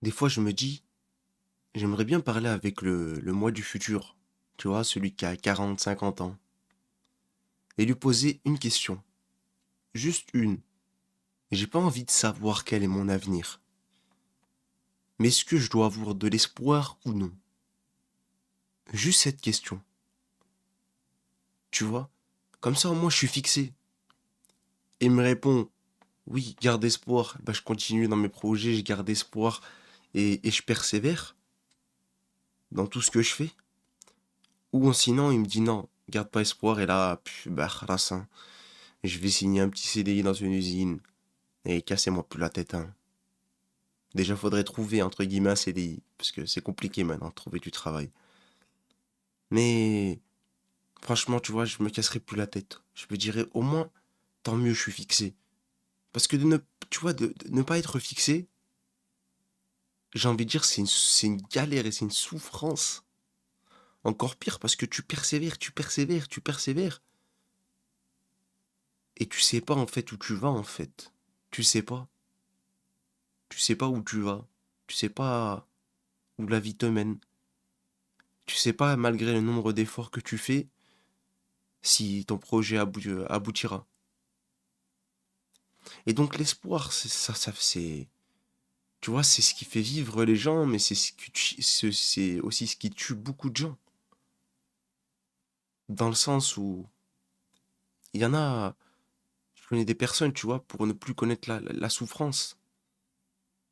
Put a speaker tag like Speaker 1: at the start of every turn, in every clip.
Speaker 1: Des fois, je me dis, j'aimerais bien parler avec le moi du futur, tu vois, celui qui a 40, 50 ans, et lui poser une question, juste une. J'ai pas envie de savoir quel est mon avenir, mais est-ce que je dois avoir de l'espoir ou non? Juste cette question, tu vois? Comme ça, au moins, je suis fixé. Et il me répond, oui, garde espoir. Bah, je continue dans mes projets, je garde espoir et je persévère dans tout ce que je fais. Ou sinon, il me dit non, garde pas espoir et là, bah, khalas, hein. Je vais signer un petit CDI dans une usine et cassez-moi plus la tête, hein. Déjà, faudrait trouver, entre guillemets, un CDI, parce que c'est compliqué maintenant de trouver du travail. Mais, franchement, tu vois, je me casserai plus la tête. Je me dirais, au moins, tant mieux, je suis fixé. Parce que tu vois, de ne pas être fixé, j'ai envie de dire, c'est une galère et c'est une souffrance. Encore pire, parce que tu persévères, tu persévères, tu persévères. Et tu sais pas, en fait, où tu vas, en fait. Tu sais pas. Tu sais pas où tu vas. Tu sais pas où la vie te mène. Tu sais pas, malgré le nombre d'efforts que tu fais, si ton projet aboutira. Et donc l'espoir, tu vois, c'est ce qui fait vivre les gens, mais c'est aussi ce qui tue beaucoup de gens. Dans le sens où il y en a, je connais des personnes, tu vois, pour ne plus connaître la souffrance,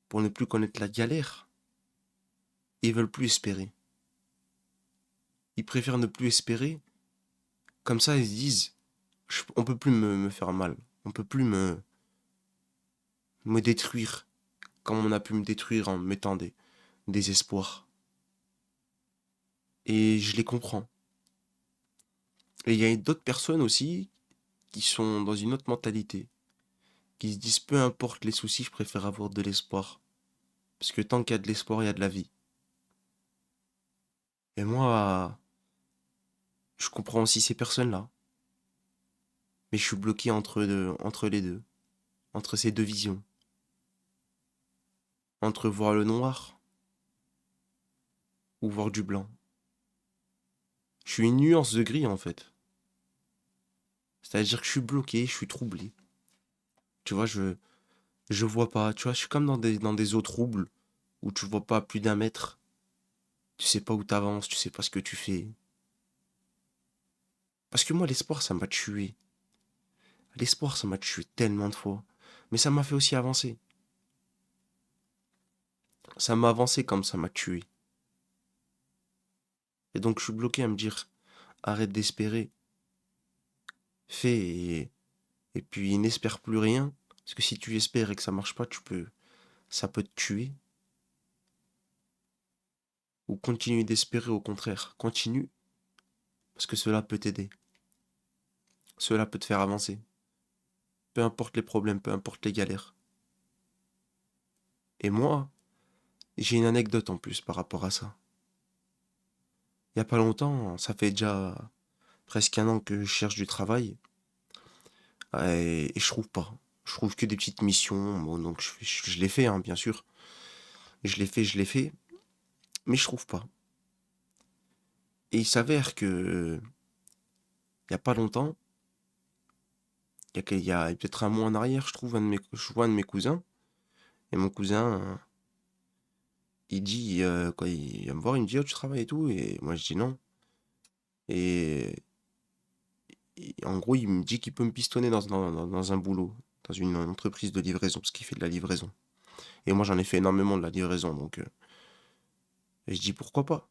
Speaker 1: pour ne plus connaître la galère, ils veulent plus espérer. Ils préfèrent ne plus espérer, comme ça ils se disent, on peut plus me faire mal, on peut plus me détruire, comme on a pu me détruire en me mettant des espoirs. Et je les comprends. Et il y a d'autres personnes aussi qui sont dans une autre mentalité, qui se disent peu importe les soucis, je préfère avoir de l'espoir. Parce que tant qu'il y a de l'espoir, il y a de la vie. Et moi, je comprends aussi ces personnes-là. Mais je suis bloqué entre les deux, entre ces deux visions. Entre voir le noir ou voir du blanc. Je suis une nuance de gris en fait. C'est-à-dire que je suis bloqué, je suis troublé. Tu vois, je vois pas. Tu vois, je suis comme dans des eaux troubles où tu vois pas à plus d'un mètre. Tu sais pas où t'avances, tu sais pas ce que tu fais. Parce que moi, l'espoir, ça m'a tué. L'espoir, ça m'a tué tellement de fois. Mais ça m'a fait aussi avancer. Ça m'a avancé comme ça m'a tué. Et donc, je suis bloqué à me dire, arrête d'espérer, fais et puis n'espère plus rien. Parce que si tu espères et que ça marche pas, ça peut te tuer. Ou continue d'espérer au contraire. Continue, parce que cela peut t'aider. Cela peut te faire avancer. Peu importe les problèmes, peu importe les galères. Et moi, j'ai une anecdote en plus par rapport à ça. Il y a pas longtemps, ça fait déjà presque un an que je cherche du travail et je trouve pas. Je trouve que des petites missions. Bon, donc je l'ai fait, hein, bien sûr. Je l'ai fait, mais je trouve pas. Et il s'avère que il y a pas longtemps, il y a peut-être un mois en arrière, je vois un de mes cousins et mon cousin, il dit quoi, il vient me voir, il me dit oh, tu travailles et tout et moi je dis non. Et, et en gros, il me dit qu'il peut me pistonner dans un boulot, dans une entreprise de livraison, parce qu'il fait de la livraison. Et moi, j'en ai fait énormément de la livraison, donc et je dis pourquoi pas.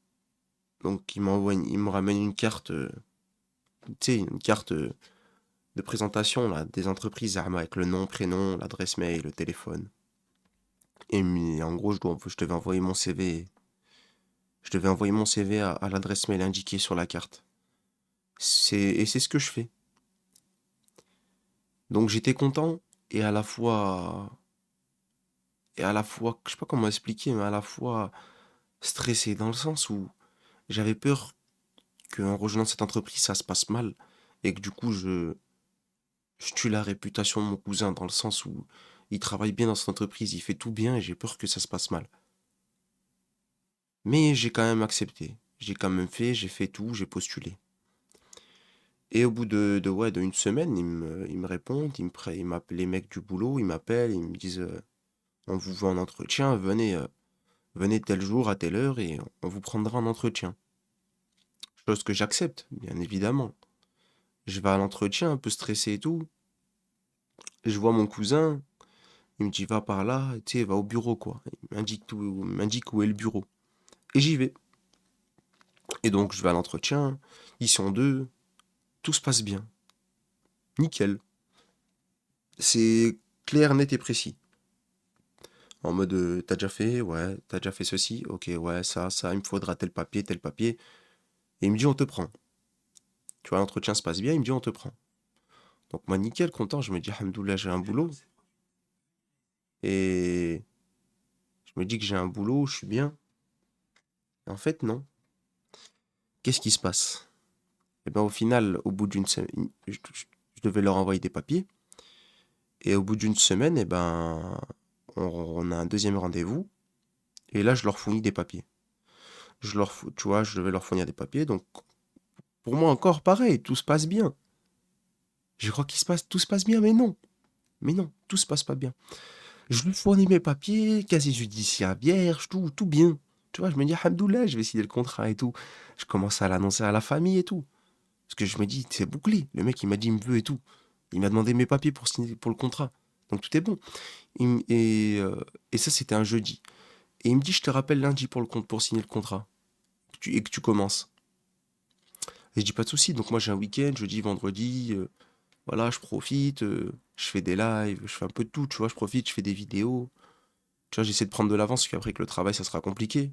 Speaker 1: Donc il me ramène une carte, tu sais, une carte de présentation là, des entreprises avec le nom, prénom, l'adresse mail, le téléphone. En gros, je devais envoyer mon CV. Je devais envoyer mon CV à l'adresse mail indiquée sur la carte. Et c'est ce que je fais. Donc j'étais content et à la fois, je sais pas comment expliquer, mais à la fois stressé dans le sens où j'avais peur qu'en rejoignant cette entreprise, ça se passe mal et que du coup, je tue la réputation de mon cousin dans le sens où il travaille bien dans cette entreprise, il fait tout bien et j'ai peur que ça se passe mal. Mais j'ai quand même accepté. J'ai quand même fait, j'ai fait tout, j'ai postulé. Et au bout de une semaine, ils me répondent, ils m'appellent les mecs du boulot, ils m'appellent, ils me disent on vous veut en entretien, venez tel jour à telle heure et on vous prendra en entretien. Chose que j'accepte, bien évidemment. Je vais à l'entretien, un peu stressé et tout. Je vois mon cousin, il me dit va par là, tu sais, va au bureau quoi. Il m'indique où est le bureau. Et j'y vais. Et donc je vais à l'entretien, ils sont deux, tout se passe bien. Nickel. C'est clair, net et précis. En mode, t'as déjà fait, ouais, t'as déjà fait ceci, ok, ouais, ça, il me faudra tel papier, tel papier. Et il me dit, on te prend. Tu vois, l'entretien se passe bien, il me dit, on te prend. Donc moi, nickel, content, je me dis, Alhamdoulilah, j'ai un boulot. Et je me dis que j'ai un boulot, je suis bien. Et en fait, non. Qu'est-ce qui se passe? Et ben au final, au bout d'une semaine, je devais leur envoyer des papiers. Et au bout d'une semaine, et ben, on a un deuxième rendez-vous. Et là, je leur fournis des papiers. Tu vois, je devais leur fournir des papiers. Donc, pour moi, encore pareil, tout se passe bien. Je crois tout se passe bien, mais non. Mais non, tout se passe pas bien. Je lui fournis mes papiers, casier judiciaire vierge, tout bien. Tu vois, je me dis, Alhamdoulilah, je vais signer le contrat et tout. Je commence à l'annoncer à la famille et tout. Parce que je me dis, c'est bouclé. Le mec, il m'a dit, il me veut et tout. Il m'a demandé mes papiers pour signer pour le contrat. Donc tout est bon. Et ça, c'était un jeudi. Et il me dit, je te rappelle lundi pour le compte pour signer le contrat. Et que tu commences. Et je dis, pas de souci. Donc moi, j'ai un week-end, jeudi, vendredi. Voilà, je profite. Je fais des lives, je fais un peu de tout. Tu vois, je profite, je fais des vidéos. Tu vois, j'essaie de prendre de l'avance, parce qu'après que le travail, ça sera compliqué.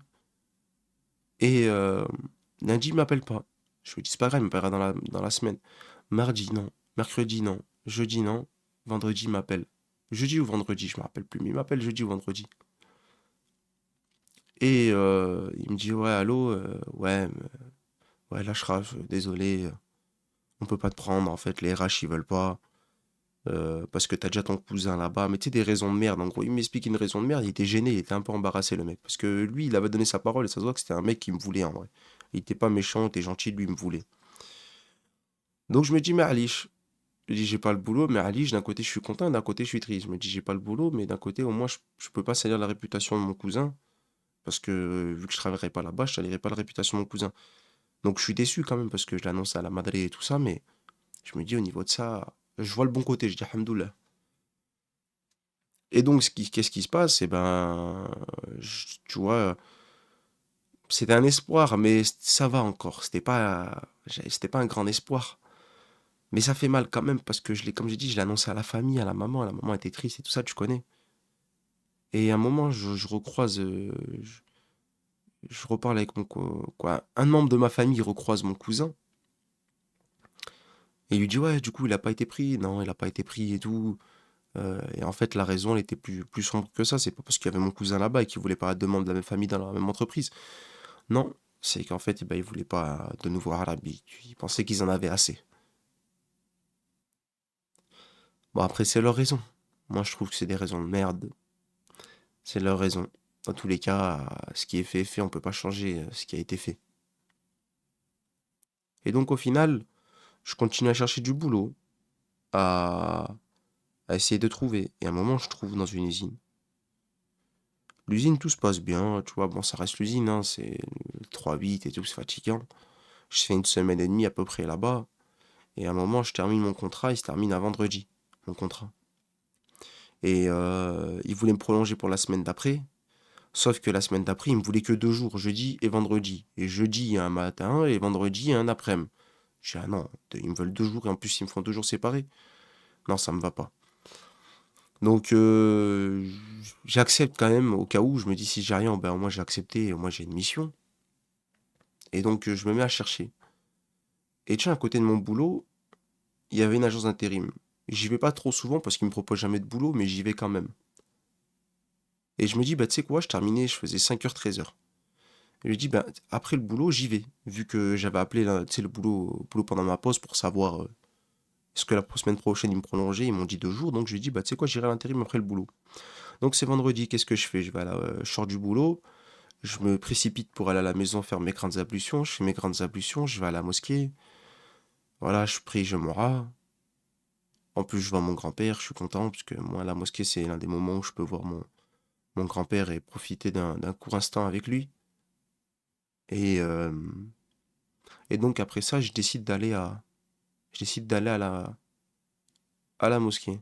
Speaker 1: Et lundi, il m'appelle pas. Je me dis, c'est pas grave, il m'appellera dans la semaine. Mardi, non. Mercredi, non. Jeudi, non. Vendredi, il m'appelle. Jeudi ou vendredi, je me rappelle plus, mais il m'appelle jeudi ou vendredi. Et il me dit, ouais, allô, ouais, ouais, Lashraf, désolé, on peut pas te prendre, en fait, les RH, ils veulent pas, parce que t'as déjà ton cousin là-bas. Mais tu sais, des raisons de merde. En gros, il m'explique une raison de merde, il était gêné, il était un peu embarrassé, le mec. Parce que lui, il avait donné sa parole, et ça se voit que c'était un mec qui me voulait, en vrai. Il était pas méchant, il était gentil, lui, il me voulait. Donc je me dis, mais Alish, je dis, j'ai pas le boulot, mais Alish, d'un côté, je suis content, d'un côté, je suis triste. Je me dis, j'ai pas le boulot, mais d'un côté, au moins, je peux pas salir la réputation de mon cousin, parce que vu que je travaillerai pas là-bas, je salirai pas la réputation de mon cousin. Donc je suis déçu quand même, parce que je l'annonce à la Madrid et tout ça, mais je me dis, au niveau de ça, je vois le bon côté, je dis, Alhamdoulilah. Et donc, qu'est-ce qui se passe? Eh ben, tu vois, c'était un espoir, mais ça va encore. C'était pas un grand espoir. Mais ça fait mal quand même parce que comme j'ai dit, je l'ai annoncé à la famille, à la maman. La maman était triste et tout ça, tu connais. Et à un moment, je recroise, je reparle avec quoi, un membre de ma famille recroise mon cousin et il lui dit ouais, du coup, il a pas été pris. Non, il a pas été pris et tout. Et en fait, la raison, elle était plus sombre que ça. C'est pas parce qu'il y avait mon cousin là-bas et qu'il voulait pas de membres de la même famille dans la même entreprise. Non, c'est qu'en fait, eh ben, il voulait pas de nouveaux arabes. Il pensait qu'ils en avaient assez. Bon, après, c'est leur raison. Moi, je trouve que c'est des raisons de merde. C'est leur raison. Dans tous les cas, ce qui est fait est fait, on peut pas changer ce qui a été fait. Et donc au final, je continue à chercher du boulot, à, à essayer de trouver. Et à un moment, je trouve dans une usine. L'usine, tout se passe bien, tu vois, bon, ça reste l'usine, hein, c'est 3-8 et tout, c'est fatigant. Je fais une semaine et demie à peu près là-bas. Et à un moment, je termine mon contrat, il se termine à vendredi, mon contrat. Et ils voulaient me prolonger pour la semaine d'après. Sauf que la semaine d'après, ils me voulaient que 2 jours, jeudi et vendredi. Et jeudi un matin et vendredi un après-midi. Je dis, ah non, ils me veulent 2 jours et en plus ils me font 2 jours séparés. Non, ça me va pas. Donc j'accepte quand même au cas où, je me dis si j'ai rien, ben au moins j'ai accepté, au moins j'ai une mission. Et donc je me mets à chercher. Et tiens, à côté de mon boulot, il y avait une agence d'intérim. J'y vais pas trop souvent parce qu'ils me proposent jamais de boulot, mais j'y vais quand même. Et je me dis, bah tu sais quoi, je terminais, je faisais 5h, 13h. Et je lui dis, bah après le boulot, j'y vais. Vu que j'avais appelé là, tu sais, le boulot pendant ma pause pour savoir est-ce que la semaine prochaine ils me prolongeaient, ils m'ont dit 2 jours, donc je lui ai dit, bah tu sais quoi, j'irai à l'intérim après le boulot. Donc c'est vendredi, qu'est-ce que je fais? Je sors du boulot, Je me précipite pour aller à la maison faire mes grandes ablutions. Je fais mes grandes ablutions, je vais à la mosquée. Voilà, je prie, je me rends. En plus, je vois mon grand-père, je suis content, parce que moi, la mosquée, c'est l'un des moments où je peux voir mon grand-père et profiter d'un court instant avec lui. Et, euh, et donc, après ça, je décide d'aller à la mosquée.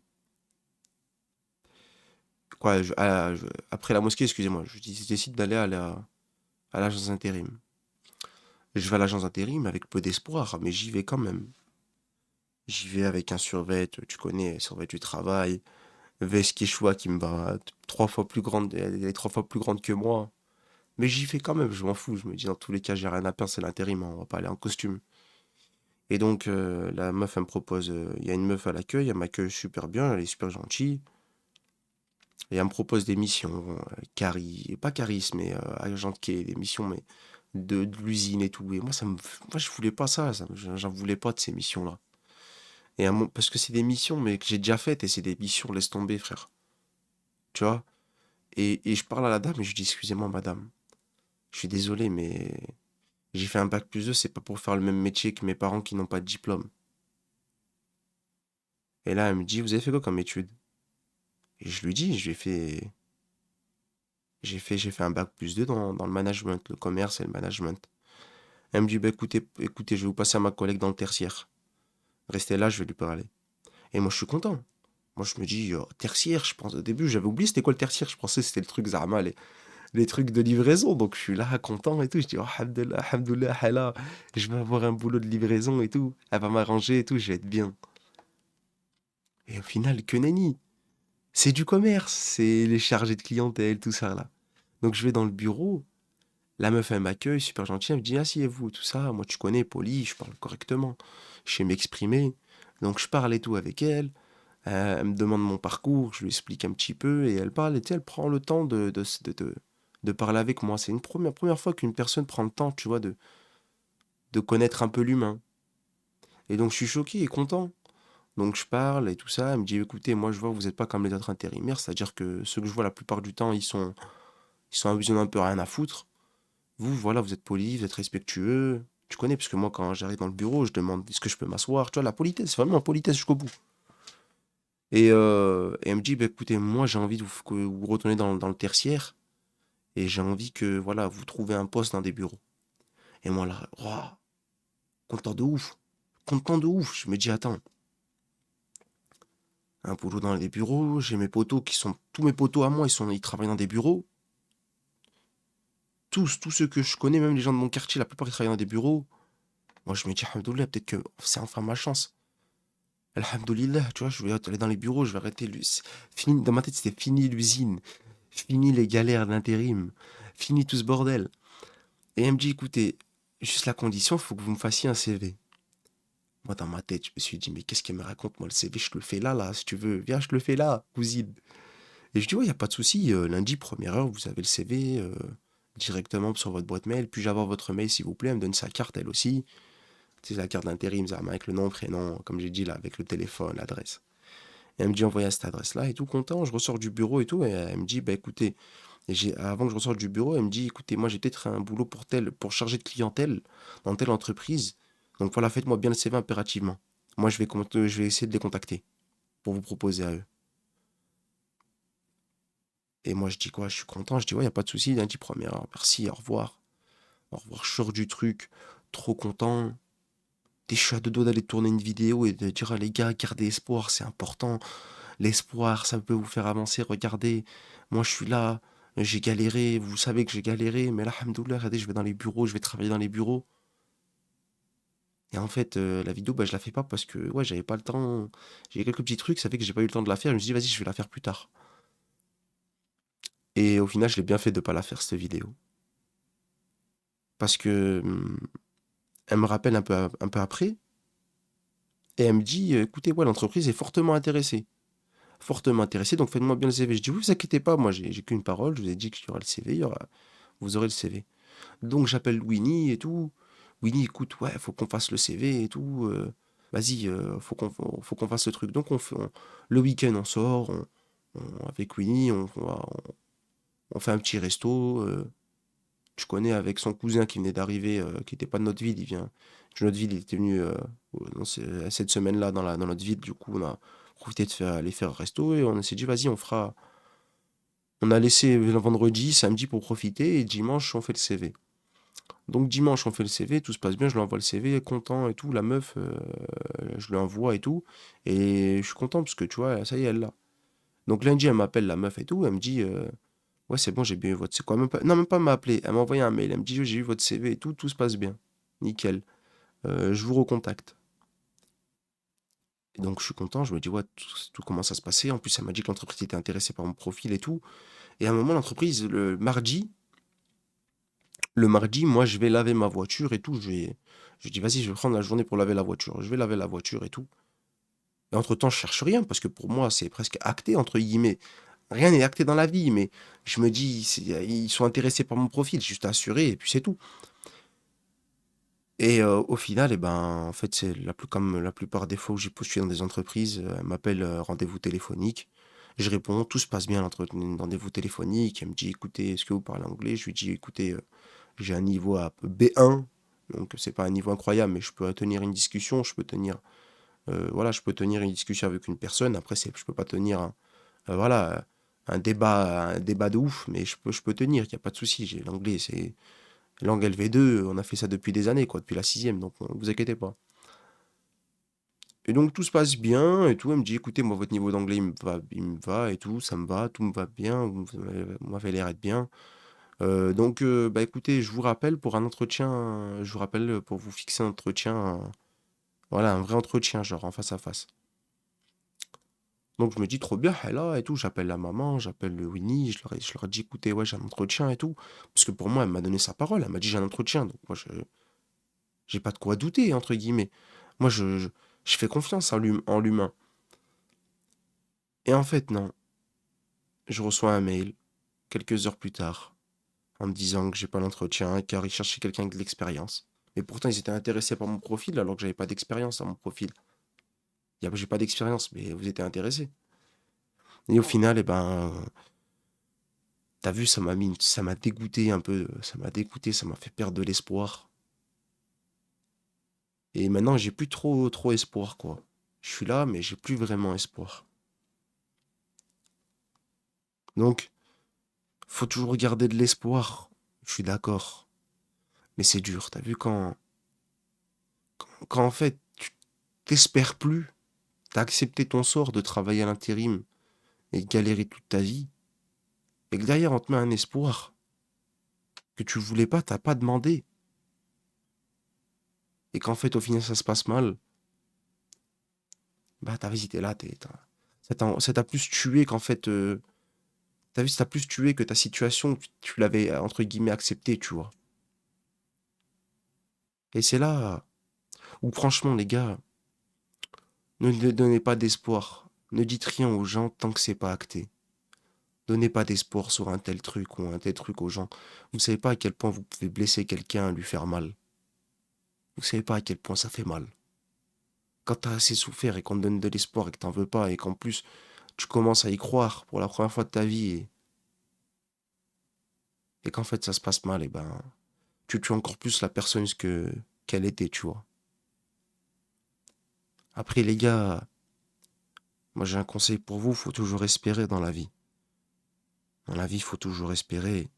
Speaker 1: Quoi, après la mosquée, excusez-moi, je décide d'aller à l'agence intérim. Je vais à l'agence intérim avec peu d'espoir, mais j'y vais quand même. J'y vais avec un survêt, tu connais, survêt du travail, veste Quechua qui me va trois fois plus grande, elle est trois fois plus grande que moi. Mais j'y fais quand même, je m'en fous. Je me dis, dans tous les cas, j'ai rien à perdre, c'est l'intérim, hein, on va pas aller en costume. Et donc, la meuf, elle me propose, il y a une meuf à l'accueil, elle m'accueille super bien, elle est super gentille. Et elle me propose des missions, pas charisme, mais agent de quai, des missions, mais de l'usine et tout. Et moi, moi, je voulais pas ça, j'en voulais pas de ces missions-là. Parce que c'est des missions, mais que j'ai déjà faites, et c'est des missions, laisse tomber, frère. Tu vois? Et je parle à la dame et je dis, excusez-moi, madame, je suis désolé, mais j'ai fait un bac+2, c'est pas pour faire le même métier que mes parents qui n'ont pas de diplôme. Et là, elle me dit, vous avez fait quoi comme étude? Et je lui dis, j'ai fait un bac+2 dans le management, le commerce et le management. Elle me dit, bah écoutez, je vais vous passer à ma collègue dans le tertiaire. Restez là, je vais lui parler. Et moi, je suis content. Moi, je me dis, tertiaire, je pense, au début, j'avais oublié c'était quoi le tertiaire, je pensais que c'était le truc Zama, les trucs de livraison. Donc, je suis là, content et tout. Je dis, oh, alhamdoulilah, alhamdoulilah, là, je vais avoir un boulot de livraison et tout. Elle va m'arranger et tout, je vais être bien. Et au final, que nenni. C'est du commerce, c'est les chargés de clientèle, tout ça là. Donc je vais dans le bureau, la meuf elle m'accueille, super gentille, elle me dit asseyez-vous, tout ça. Moi tu connais, poli, je parle correctement, je sais m'exprimer. Donc je parle et tout avec elle, elle me demande mon parcours, je lui explique un petit peu et elle parle et tu sais, elle prend le temps de parler avec moi. C'est une première fois qu'une personne prend le temps, tu vois, de connaître un peu l'humain. Et donc je suis choqué et content. Donc je parle et tout ça, elle me dit écoutez, moi je vois que vous n'êtes pas comme les autres intérimaires, c'est-à-dire que ceux que je vois la plupart du temps, ils ont un peu rien à foutre. Vous, voilà, vous êtes poli, vous êtes respectueux. Tu connais, parce que moi, quand j'arrive dans le bureau, je demande est-ce que je peux m'asseoir. Tu vois, la politesse, c'est vraiment la politesse jusqu'au bout. Et elle me dit, bah, écoutez, moi, j'ai envie que vous retournez dans le tertiaire et j'ai envie que, voilà, vous trouvez un poste dans des bureaux. Et moi, là, oh, content de ouf. Content de ouf. Je me dis, attends, un boulot dans les bureaux, j'ai mes potos tous mes potos à moi, ils travaillent dans des bureaux. Tous ceux que je connais, même les gens de mon quartier, la plupart ils travaillent dans des bureaux. Moi, je me dis, alhamdoulilah, peut-être que c'est enfin ma chance. Alhamdoulilah, tu vois, je vais aller dans les bureaux, je vais arrêter. Fini, dans ma tête, c'était fini l'usine, fini les galères d'intérim, fini tout ce bordel. Et elle me dit, écoutez, juste la condition, il faut que vous me fassiez un CV. Moi, dans ma tête, je me suis dit, mais qu'est-ce qu'elle me raconte, moi, le CV, je te le fais là, si tu veux. Viens, je te le fais là, cousine. Et je dis, ouais, il n'y a pas de souci, lundi, première heure, vous avez le CV directement sur votre boîte mail. Puis-je avoir votre mail, s'il vous plaît? Elle me donne sa carte, elle aussi. C'est la carte d'intérim, ça, avec le nom, prénom, comme j'ai dit là, avec le téléphone, l'adresse. Et elle me dit envoyer à cette adresse-là et tout content. Je ressors du bureau et tout. Et elle me dit, bah écoutez, avant que je ressorte du bureau, elle me dit, écoutez, moi j'ai peut-être un boulot pour charger de clientèle dans telle entreprise. Donc voilà, faites-moi bien le CV impérativement. Moi je vais essayer de les contacter pour vous proposer à eux. Et moi je dis quoi? Je suis content. Je dis, ouais, y a pas de souci. Lundi première heure. Merci, au revoir. Au revoir, je sors du truc. Trop content. Et je suis à deux doigts d'aller tourner une vidéo et de dire, ah, les gars, gardez espoir, c'est important. L'espoir, ça peut vous faire avancer. Regardez, moi je suis là, j'ai galéré, vous savez que j'ai galéré, mais là, alhamdoulilah, regardez, je vais dans les bureaux, je vais travailler dans les bureaux. Et en fait, la vidéo, bah, je la fais pas parce que ouais, j'avais pas le temps. J'ai quelques petits trucs, ça fait que j'ai pas eu le temps de la faire. Je me suis dit, vas-y, je vais la faire plus tard. Et au final, je l'ai bien fait de pas la faire, cette vidéo. Parce que elle me rappelle un peu après, et elle me dit, écoutez, ouais, l'entreprise est fortement intéressé, donc faites-moi bien le CV. Je dis, oui, vous inquiétez pas, moi j'ai qu'une parole, je vous ai dit qu'il y aura le CV, vous aurez le CV. Donc j'appelle Winnie et tout. Winnie, écoute, ouais, faut qu'on fasse le CV et tout. Vas-y, faut qu'on fasse le truc. Donc le week-end, on sort, avec Winnie, on fait un petit resto. Tu connais, avec son cousin qui venait d'arriver, qui était pas de notre ville, il vient de notre ville, il était venu cette semaine-là dans notre ville. Du coup, on a profité de aller faire un resto et on s'est dit, vas-y, on fera. On a laissé le vendredi, samedi pour profiter et dimanche, on fait le CV. Donc dimanche, on fait le CV, tout se passe bien, je lui envoie le CV, content et tout. La meuf, je lui envoie et tout. Et je suis content parce que tu vois, ça y est, elle l'a. Donc lundi, elle m'appelle, la meuf et tout. Elle me dit, ouais, c'est bon, j'ai bien eu votre CV. Quoi, même pas... Non, même pas m'appeler. Elle m'a envoyé un mail. Elle me dit, j'ai eu votre CV et tout, tout se passe bien. Nickel. Je vous recontacte. Et donc je suis content, je me dis, ouais, tout commence à se passer. En plus, elle m'a dit que l'entreprise était intéressée par mon profil et tout. Et à un moment, l'entreprise, le mardi, moi, je vais laver ma voiture et tout. Je dis, vas-y, je vais prendre la journée pour laver la voiture. Je vais laver la voiture et tout. Et entre-temps, je cherche rien parce que pour moi, c'est presque acté, entre guillemets. Rien n'est acté dans la vie, mais je me dis, ils sont intéressés par mon profil, juste assuré et puis c'est tout. Et au final, eh ben, en fait, c'est comme la plupart des fois où j'ai postulé dans des entreprises, elles m'appellent rendez-vous téléphonique. Je réponds, tout se passe bien rendez-vous téléphonique. Elle me dit, écoutez, est-ce que vous parlez anglais? Je lui dis, écoutez, j'ai un niveau à B1, donc c'est pas un niveau incroyable, mais je peux tenir une discussion, voilà, je peux tenir une discussion avec une personne. Après, je peux pas tenir, voilà, un débat de ouf, mais je peux tenir, il y a pas de souci. J'ai l'anglais, c'est langue LV2, on a fait ça depuis des années, quoi, depuis la sixième, donc ne vous inquiétez pas. Et donc tout se passe bien et tout. Elle me dit, écoutez, moi, votre niveau d'anglais, il me va et tout, ça me va, tout me va bien, vous m'avez l'air d'être bien. Donc, bah écoutez, je vous rappelle pour un entretien, je vous rappelle pour vous fixer un entretien, voilà, un vrai entretien, genre en face à face. Donc je me dis trop bien, elle est là et tout, j'appelle la maman, j'appelle le Winnie, je leur ai dit, écoutez, ouais, j'ai un entretien et tout. Parce que pour moi, elle m'a donné sa parole, elle m'a dit j'ai un entretien, donc moi, j'ai pas de quoi douter, entre guillemets. Moi, je fais confiance en l'humain. Et en fait, non, je reçois un mail, quelques heures plus tard, en me disant que j'ai pas l'entretien, car ils cherchaient quelqu'un avec de l'expérience. Mais pourtant, ils étaient intéressés par mon profil, alors que j'avais pas d'expérience à mon profil. J'ai pas d'expérience, mais vous étiez intéressés. Et au final, eh ben, t'as vu, ça m'a dégoûté un peu, ça m'a dégoûté, ça m'a fait perdre de l'espoir. Et maintenant, j'ai plus trop, trop espoir, quoi. Je suis là, mais j'ai plus vraiment espoir. Donc, faut toujours garder de l'espoir. Je suis d'accord. Mais c'est dur. T'as vu quand en fait, tu t'espères plus, t'as accepté ton sort de travailler à l'intérim et de galérer toute ta vie, et que derrière on te met un espoir que tu voulais pas, t'as pas demandé, et qu'en fait au final ça se passe mal, bah t'as visité là, ça t'a plus tué qu'en fait, t'as vu, ça t'a plus tué que ta situation, tu l'avais entre guillemets accepté, tu vois. Et c'est là où franchement les gars, ne donnez pas d'espoir, ne dites rien aux gens tant que c'est pas acté. Donnez pas d'espoir sur un tel truc ou un tel truc aux gens. Vous savez pas à quel point vous pouvez blesser quelqu'un, lui faire mal. Vous savez pas à quel point ça fait mal. Quand t'as assez souffert et qu'on te donne de l'espoir et que t'en veux pas et qu'en plus tu commences à y croire pour la première fois de ta vie et qu'en fait ça se passe mal, et ben tu tues encore plus la personne qu'elle était, tu vois. Après les gars, moi j'ai un conseil pour vous, faut toujours espérer dans la vie. Dans la vie, faut toujours espérer,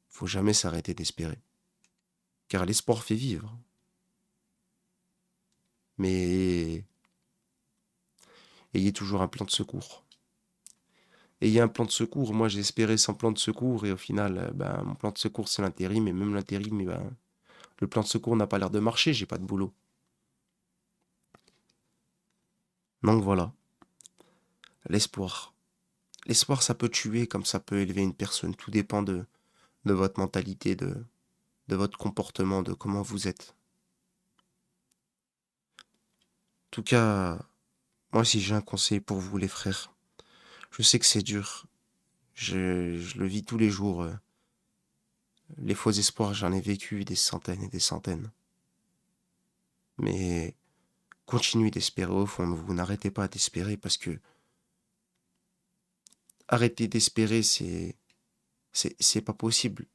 Speaker 1: faut jamais s'arrêter d'espérer. Car l'espoir fait vivre. Mais ayez toujours un plan de secours. Ayez un plan de secours. Moi, j'ai espéré sans plan de secours et au final, ben, mon plan de secours, c'est l'intérim. Et même l'intérim, eh ben, le plan de secours n'a pas l'air de marcher. J'ai pas de boulot. Donc voilà, l'espoir. L'espoir, ça peut tuer comme ça peut élever une personne. Tout dépend de votre mentalité, de votre comportement, de comment vous êtes. En tout cas, moi, si j'ai un conseil pour vous, les frères, je sais que c'est dur. Je le vis tous les jours. Les faux espoirs, j'en ai vécu des centaines et des centaines. Mais continuez d'espérer au fond de vous. N'arrêtez pas d'espérer parce que arrêter d'espérer, c'est pas possible.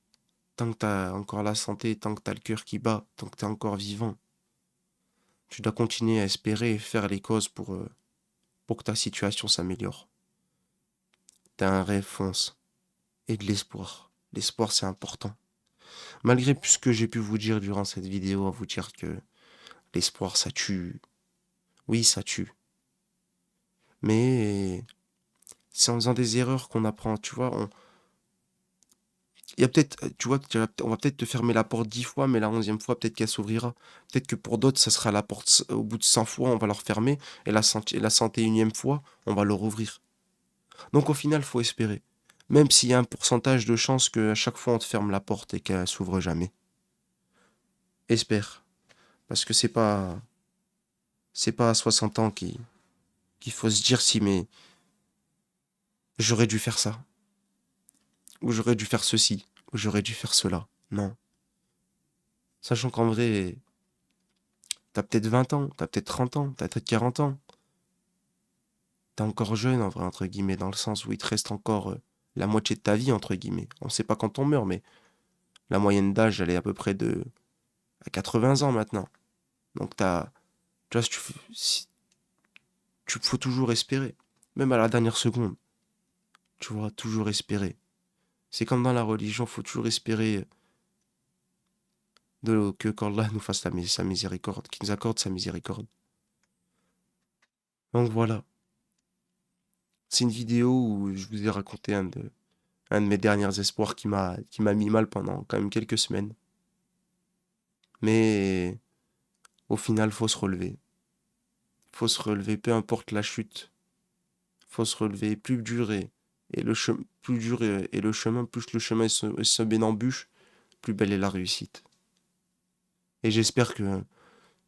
Speaker 1: Tant que t'as encore la santé, tant que t'as le cœur qui bat, tant que t'es encore vivant, tu dois continuer à espérer et faire les causes pour que ta situation s'améliore. T'as un rêve, fonce. Et de l'espoir. L'espoir, c'est important. Malgré tout ce que j'ai pu vous dire durant cette vidéo, à vous dire que l'espoir, ça tue. Oui, ça tue. Mais c'est en faisant des erreurs qu'on apprend, tu vois. Il y a peut-être, tu vois, on va peut-être te fermer la porte 10 fois, mais la 11e fois, peut-être qu'elle s'ouvrira. Peut-être que pour d'autres, ça sera la porte, au bout de 100 fois, on va leur fermer, et la 101e fois, on va leur ouvrir. Donc au final, faut espérer. Même s'il y a un pourcentage de chance qu'à chaque fois, on te ferme la porte et qu'elle s'ouvre jamais. Espère. Parce que c'est pas à 60 ans qu'il faut se dire si, mais j'aurais dû faire ça. Ou j'aurais dû faire ceci. Ou j'aurais dû faire cela. Non. Sachant qu'en vrai, t'as peut-être 20 ans, t'as peut-être 30 ans, t'as peut-être 40 ans. T'es encore jeune, en vrai, entre guillemets, dans le sens où il te reste encore la moitié de ta vie, entre guillemets. On sait pas quand on meurt, mais la moyenne d'âge, elle est à peu près à 80 ans maintenant. Donc tu vois, tu faut toujours espérer. Même à la dernière seconde. Tu vois, toujours espérer. C'est comme dans la religion, faut toujours espérer que Allah nous fasse sa miséricorde, qu'il nous accorde sa miséricorde. Donc voilà. C'est une vidéo où je vous ai raconté un de mes derniers espoirs qui m'a mis mal pendant quand même quelques semaines. Mais au final, faut se relever. Faut se relever, peu importe la chute. Faut se relever. Plus dur est le chemin, plus le chemin est semé d'embûches, plus belle est la réussite. Et j'espère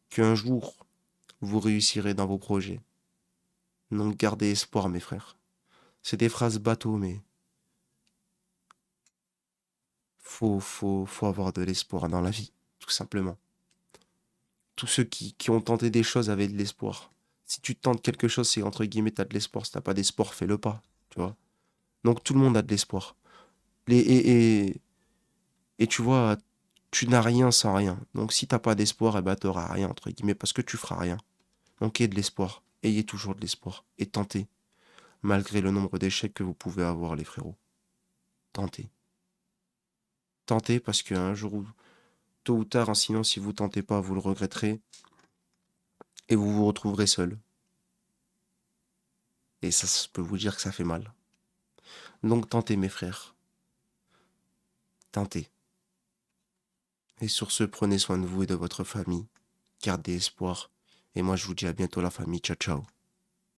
Speaker 1: qu'un jour, vous réussirez dans vos projets. Donc gardez espoir, mes frères. C'est des phrases bateau, mais faut avoir de l'espoir dans la vie, tout simplement. Tous ceux qui ont tenté des choses avaient de l'espoir. Si tu tentes quelque chose, c'est entre guillemets, t'as de l'espoir. Si t'as pas d'espoir, fais-le pas, tu vois. Donc tout le monde a de l'espoir. Les, et tu vois, tu n'as rien sans rien. Donc si t'as pas d'espoir, eh ben t'auras rien, entre guillemets, parce que tu feras rien. Donc ayez de l'espoir. Ayez toujours de l'espoir. Et tentez, malgré le nombre d'échecs que vous pouvez avoir, les frérots. Tentez. Tentez parce qu'un jour ou tôt ou tard, hein, sinon si vous tentez pas, vous le regretterez et vous vous retrouverez seul. Et ça, je peux vous dire que ça fait mal. Donc tentez, mes frères. Tentez. Et sur ce, prenez soin de vous et de votre famille. Gardez espoir. Et moi, je vous dis à bientôt, la famille. Ciao, ciao.